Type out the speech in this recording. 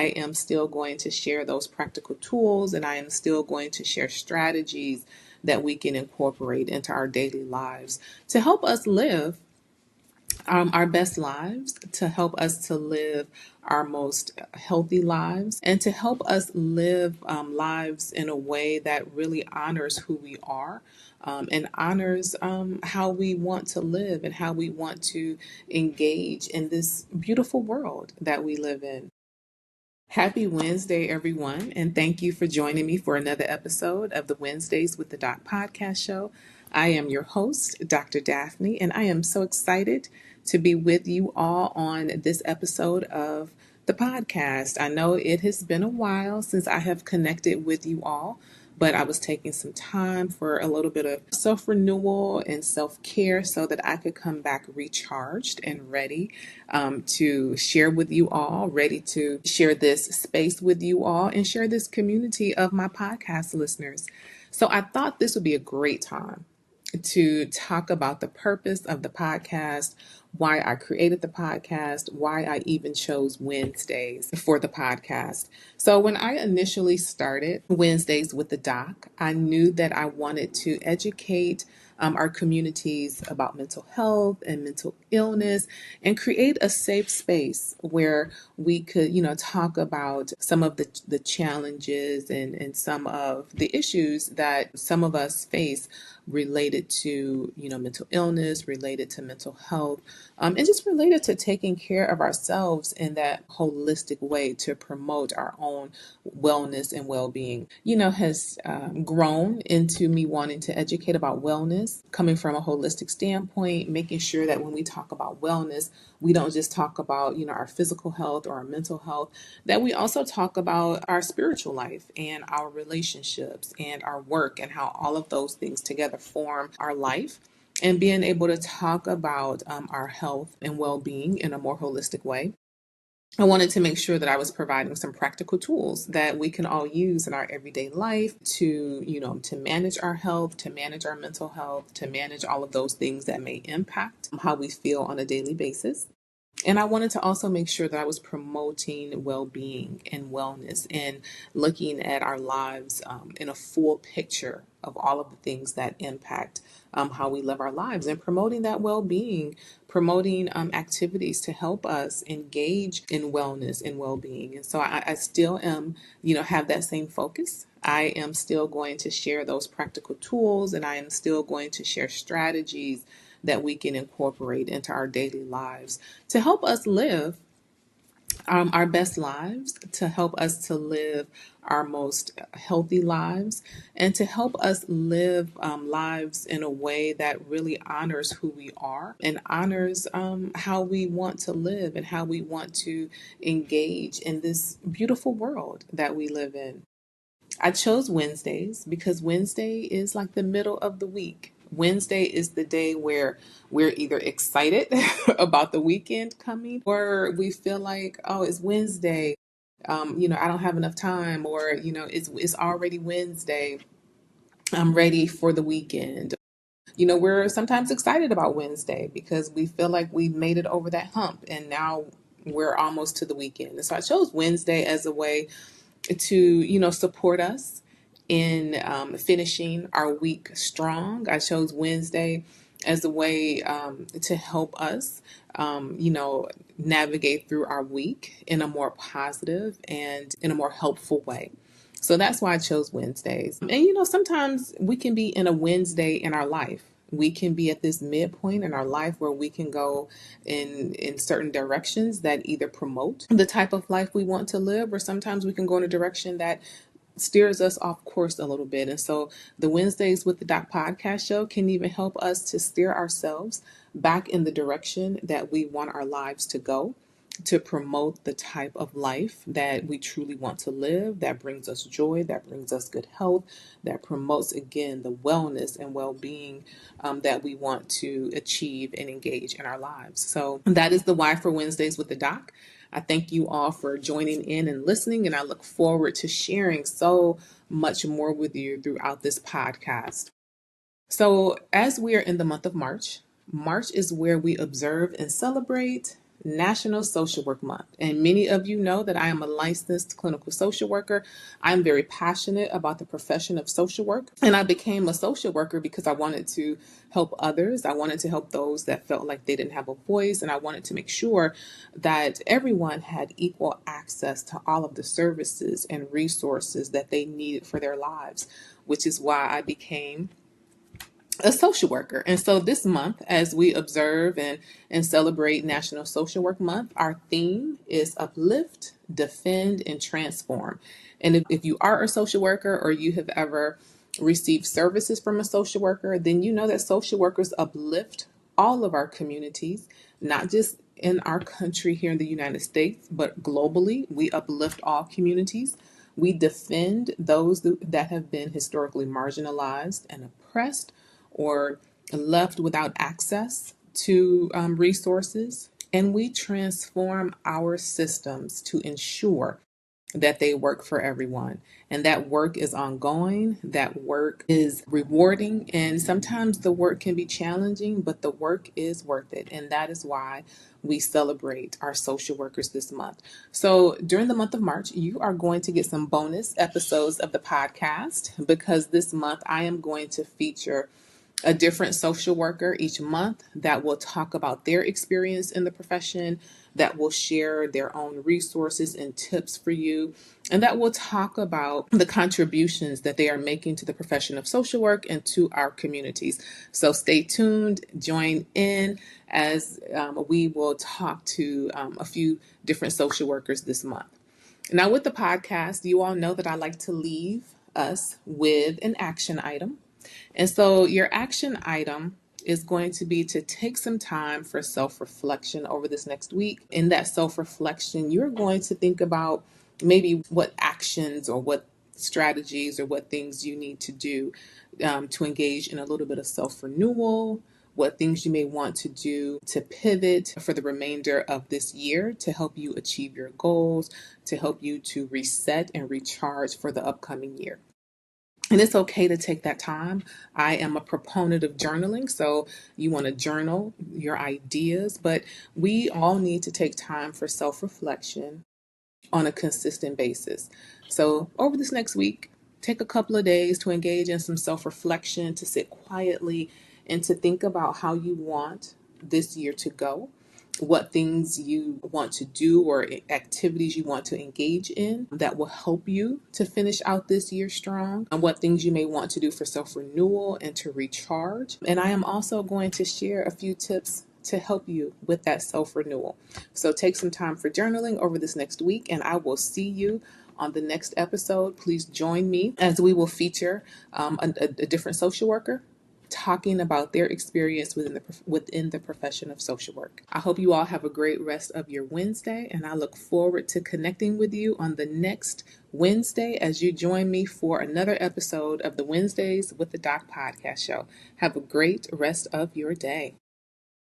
I am still going to share those practical tools, and I am still going to share strategies that we can incorporate into our daily lives to help us live our best lives, to help us to live our most healthy lives, and to help us live lives in a way that really honors who we are, and honors how we want to live and how we want to engage in this beautiful world that we live in. Happy Wednesday, everyone, and thank you for joining me for another episode of the Wednesdays with the Doc podcast show. I am your host, Dr. Daphne, and I am so excited to be with you all on this episode of the podcast. I know it has been a while since I have connected with you all, but I was taking some time for a little bit of self-renewal and self-care so that I could come back recharged and ready to share with you all, ready to share this space with you all and share this community of my podcast listeners. So I thought this would be a great time to talk about the purpose of the podcast, why I created the podcast, why I even chose Wednesdays for the podcast. So when I initially started Wednesdays with the Doc, I knew that I wanted to educate our communities about mental health and mental illness and create a safe space where we could, talk about some of the challenges and some of the issues that some of us face related to, mental illness, related to mental health, and just related to taking care of ourselves in that holistic way to promote our own wellness and well-being, has grown into me wanting to educate about wellness, coming from a holistic standpoint, making sure that when we talk about wellness, we don't just talk about, our physical health or our mental health, that we also talk about our spiritual life and our relationships and our work and how all of those things together form our life, and being able to talk about our health and well-being in a more holistic way. I wanted to make sure that I was providing some practical tools that we can all use in our everyday life to, to manage our health, to manage our mental health, to manage all of those things that may impact how we feel on a daily basis. And I wanted to also make sure that I was promoting well-being and wellness and looking at our lives in a full picture of all of the things that impact how we live our lives, and promoting that well-being, promoting activities to help us engage in wellness and well-being. And so I still am, have that same focus. I am still going to share those practical tools, and I am still going to share strategies that we can incorporate into our daily lives to help us live our best lives, to help us to live our most healthy lives, and to help us live lives in a way that really honors who we are and honors how we want to live and how we want to engage in this beautiful world that we live in. I chose Wednesdays because Wednesday is like the middle of the week. Wednesday is the day where we're either excited about the weekend coming, or we feel like, oh, it's Wednesday. I don't have enough time, or, it's already Wednesday. I'm ready for the weekend. We're sometimes excited about Wednesday because we feel like we've made it over that hump and now we're almost to the weekend. And so I chose Wednesday as a way to, support us in finishing our week strong. I chose Wednesday as a way to help us, navigate through our week in a more positive and in a more helpful way. So that's why I chose Wednesdays. And, sometimes we can be in a Wednesday in our life. We can be at this midpoint in our life where we can go in certain directions that either promote the type of life we want to live, or sometimes we can go in a direction that steers us off course a little bit. And so the Wednesdays with the Doc podcast show can even help us to steer ourselves back in the direction that we want our lives to go, to promote the type of life that we truly want to live, that brings us joy, that brings us good health, that promotes, again, the wellness and well-being that we want to achieve and engage in our lives. So that is the why for Wednesdays with the Doc. I thank you all for joining in and listening, and I look forward to sharing so much more with you throughout this podcast. So as we are in the month of March, March is where we observe and celebrate National Social Work Month. And many of you know that I am a licensed clinical social worker. I'm very passionate about the profession of social work. And I became a social worker because I wanted to help others. I wanted to help those that felt like they didn't have a voice. And I wanted to make sure that everyone had equal access to all of the services and resources that they needed for their lives, which is why I became a social worker. And so this month, as we observe and celebrate National Social Work Month, our theme is uplift, defend, and transform. And if you are a social worker or you have ever received services from a social worker, then you know that social workers uplift all of our communities, not just in our country here in the United States, but globally. We uplift all communities. We defend those that have been historically marginalized and oppressed or left without access to resources. And we transform our systems to ensure that they work for everyone. And that work is ongoing, that work is rewarding, and sometimes the work can be challenging, but the work is worth it. And that is why we celebrate our social workers this month. So during the month of March, you are going to get some bonus episodes of the podcast because this month I am going to feature a different social worker each month that will talk about their experience in the profession, that will share their own resources and tips for you, and that will talk about the contributions that they are making to the profession of social work and to our communities. So stay tuned, join in as we will talk to a few different social workers this month. Now, with the podcast, you all know that I like to leave us with an action item. And so your action item is going to be to take some time for self-reflection over this next week. In that self-reflection, you're going to think about maybe what actions or what strategies or what things you need to do to engage in a little bit of self-renewal, what things you may want to do to pivot for the remainder of this year to help you achieve your goals, to help you to reset and recharge for the upcoming year. And it's okay to take that time. I am a proponent of journaling, so you want to journal your ideas, but we all need to take time for self-reflection on a consistent basis. So over this next week, take a couple of days to engage in some self-reflection, to sit quietly and to think about how you want this year to go, what things you want to do or activities you want to engage in that will help you to finish out this year strong, and what things you may want to do for self-renewal and to recharge. And I am also going to share a few tips to help you with that self-renewal. So take some time for journaling over this next week, and I will see you on the next episode. Please join me as we will feature a different social worker talking about their experience within the profession of social work. I hope you all have a great rest of your Wednesday, and I look forward to connecting with you on the next Wednesday as you join me for another episode of the Wednesdays with the Doc podcast show. Have a great rest of your day.